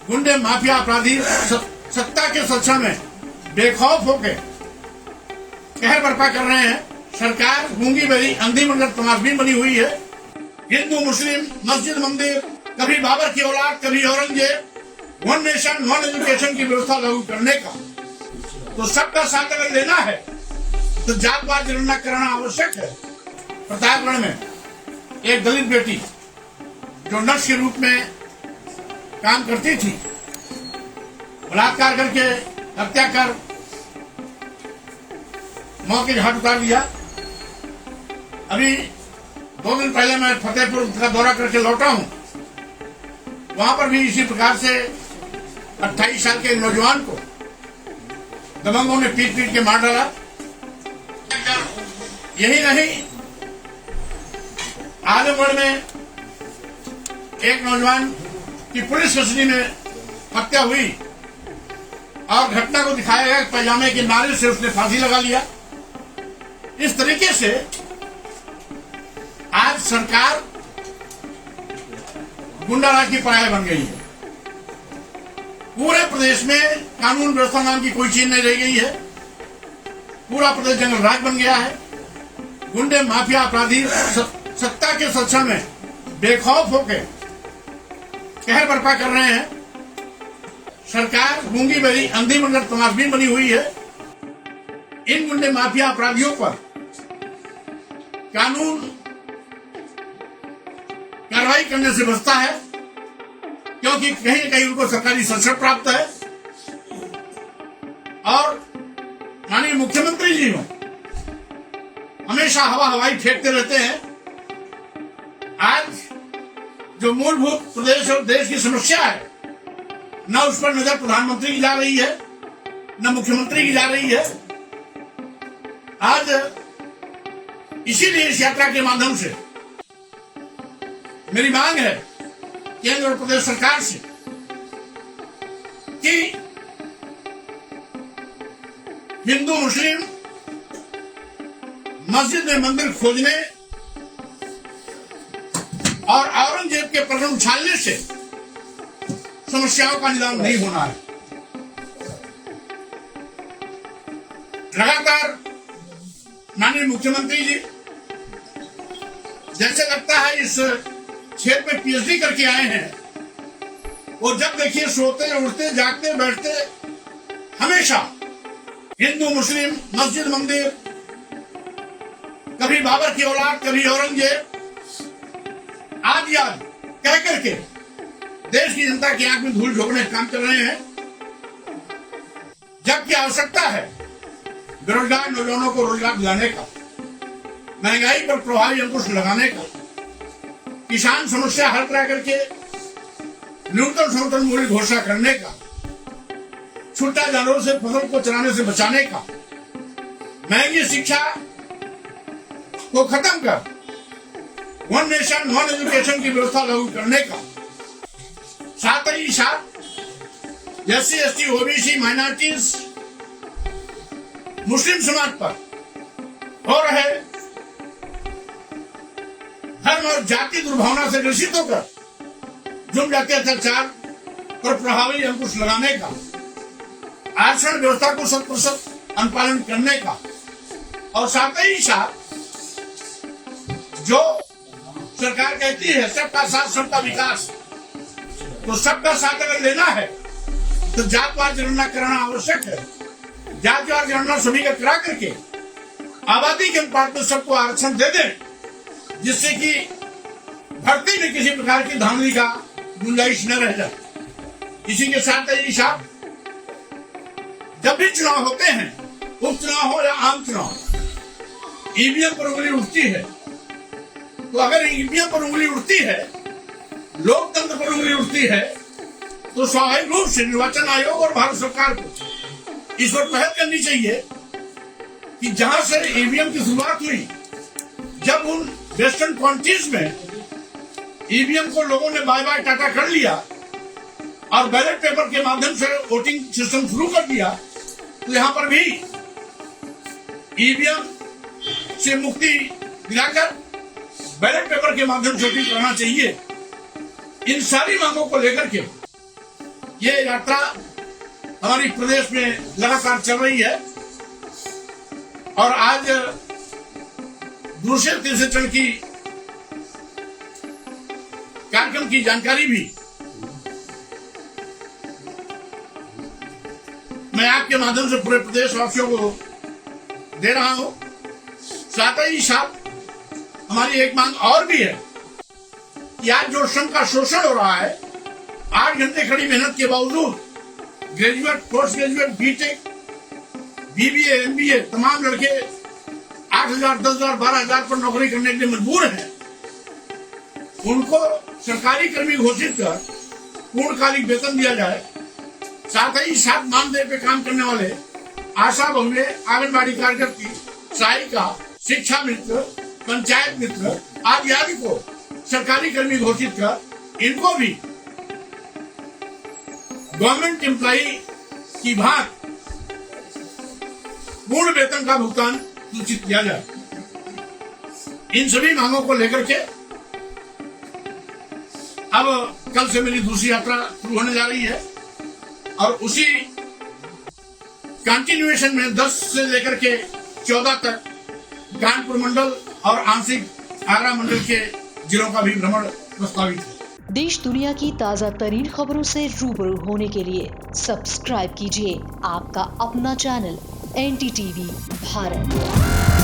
गुंडे माफिया अपराधी सत्ता के संरक्षण में बेखौफ होकर कहर बर्पा कर रहे हैं। सरकार गूंगी बहरी अंधी मंडल तमाशबीन बनी हुई है। हिंदू मुस्लिम मस्जिद मंदिर, कभी बाबर की औलाद कभी Aurangzeb, one nation one education की व्यवस्था लागू करने का। तो सबका साथ अगर लेना है तो जातवाद जनगणना कराना आवश्यक है। प्रतापगढ़ में एक दलित बेटी जो नर्स के रूप में काम करती थी, बलात्कार करके हत्या कर मौत के घाट उतार दिया। अभी 2 दिन पहले मैं फतेहपुर का दौरा करके लौटा हूं। वहां पर भी इसी प्रकार से 28 साल के नौजवान को दबंगों ने पीट पीट के मार डाला। यही नहीं, आजमगढ़ में एक नौजवान की पुलिस कस्टडी में हत्या हुई और घटना को दिखाया गया पैजामे के नारे से उसने फांसी लगा लिया। इस तरीके से आज सरकार गुंडाराज की पराया बन गई है। पूरे प्रदेश में कानून व्यवस्था नाम की कोई चीज नहीं रह गई है। पूरा प्रदेश जंगल राज बन गया है। गुंडे माफिया अपराधी सत्ता के संरक्षण में बेखौफ होकर कहर बर्पा कर रहे हैं। सरकार गूंगी बहरी अंधी मंडल तमाशबीन बनी हुई है। इन गुंडे माफिया अपराधियों पर कानून कार्रवाई करने से बचता है, क्योंकि कहीं न कहीं उनको सरकारी संरक्षण प्राप्त है। और माननीय मुख्यमंत्री जी हो हमेशा हवाई फेंकते रहते हैं। आज जो मूलभूत प्रदेश और देश की समस्या है, न उस पर नजर प्रधानमंत्री की जा रही है, न मुख्यमंत्री की जा रही है। आज इसीलिए इस यात्रा के माध्यम से मेरी मांग है केंद्र और प्रदेश सरकार से कि हिंदू मुस्लिम मस्जिद में मंदिर खोजने और औरंगजेब के प्रकरण उछालने से समस्याओं का निदान नहीं होना है। लगातार माननीय मुख्यमंत्री जी जैसे लगता है इस क्षेत्र में पीएचडी करके आए हैं। और जब देखिए सोते उठते जागते बैठते हमेशा हिंदू मुस्लिम मस्जिद मंदिर, कभी बाबर की औलाद कभी औरंगजेब आदि आदि कह करके देश की जनता की आंख में धूल झोंकने का काम कर रहे हैं। जबकि आवश्यकता है बेरोजगार नौजवानों को रोजगार दिलाने का, महंगाई पर प्रभावी अंकुश लगाने का, किसान समस्या हल करा करके न्यूनतम समर्थन मूल्य घोषणा करने का, छुट्टा जानवरों से फसल को चराने से बचाने का, महंगी शिक्षा को खत्म कर वन नेशन वन एजुकेशन की व्यवस्था लागू करने का, साथ ही साथ एससी एसटी ओबीसी माइनॉरिटीज मुस्लिम समाज पर हो रहे धर्म और जाति दुर्भावना से ग्रसित होकर जुर्म जाति अत्याचार पर प्रभावी अंकुश लगाने का, आरक्षण व्यवस्था को 100% अनुपालन करने का, और साथ ही साथ जो सरकार कहती है सबका साथ सबका विकास, तो सबका साथ अगर लेना है तो जातवाद जनगणना कराना आवश्यक है। जातवाद जनगणना सभी का करा करके आबादी के अनुपात में सबको आरक्षण दे दें, जिससे कि भर्ती में किसी प्रकार की धांधली का गुंजाइश न रह जाए। इसी के साथ ही साथ जब भी चुनाव होते हैं, उपचुनाव हो या आम चुनाव, ईवीएम पर उंगली उठती है। तो अगर ईवीएम पर उंगली उठती है, लोकतंत्र पर उंगली उठती है, तो स्वाभाविक रूप से निर्वाचन आयोग और भारत सरकार को इस पर पहल करनी चाहिए कि जहां से ईवीएम की शुरुआत हुई, जब उन वेस्टर्न कंट्रीज में ईवीएम को लोगों ने बाय बाय टाटा कर लिया और बैलेट पेपर के माध्यम से वोटिंग सिस्टम शुरू कर दिया, तो यहां पर भी ईवीएम से मुक्ति दिलाकर बैलेट पेपर के माध्यम से वोटिंग करना चाहिए। इन सारी मांगों को लेकर के ये यात्रा हमारी प्रदेश में लगातार चल रही है और आज दूसरे तीसरे चरण की कार्यक्रम की जानकारी भी मैं आपके माध्यम से पूरे प्रदेश वासियों को दे रहा हूं। साथ ही साथ हमारी एक मांग और भी है कि आज जो श्रम का शोषण हो रहा है, 8 घंटे खड़ी मेहनत के बावजूद graduate, post graduate, BTech, BBA, MBA तमाम लड़के 8,000, 10,000, 12,000 पर नौकरी करने के लिए मजबूर हैं। उनको सरकारी कर्मी घोषित कर पूर्णकालिक वेतन दिया जाए। साथ ही साथ मानदेय पे काम करने वाले आशा बहुएं, आंगनबाड़ी कार्यकर्ती, सहायिका, शिक्षा मित्र, पंचायत मित्र आदि को सरकारी कर्मी घोषित कर इनको भी गवर्नमेंट एम्प्लॉई की भांति पूर्ण वेतन का भुगतान सूचित किया जाए। इन सभी मांगों को लेकर के अब कल से मेरी दूसरी यात्रा शुरू होने जा रही है और उसी कंटिन्यूएशन में 10 से लेकर के 14 तक कानपुर मंडल और आंशिक आगरा मंडल के जिलों का भी भ्रमण प्रस्तावित है। देश दुनिया की ताज़ा तरीन खबरों से रूबरू होने के लिए सब्सक्राइब कीजिए आपका अपना चैनल NDTV भारत।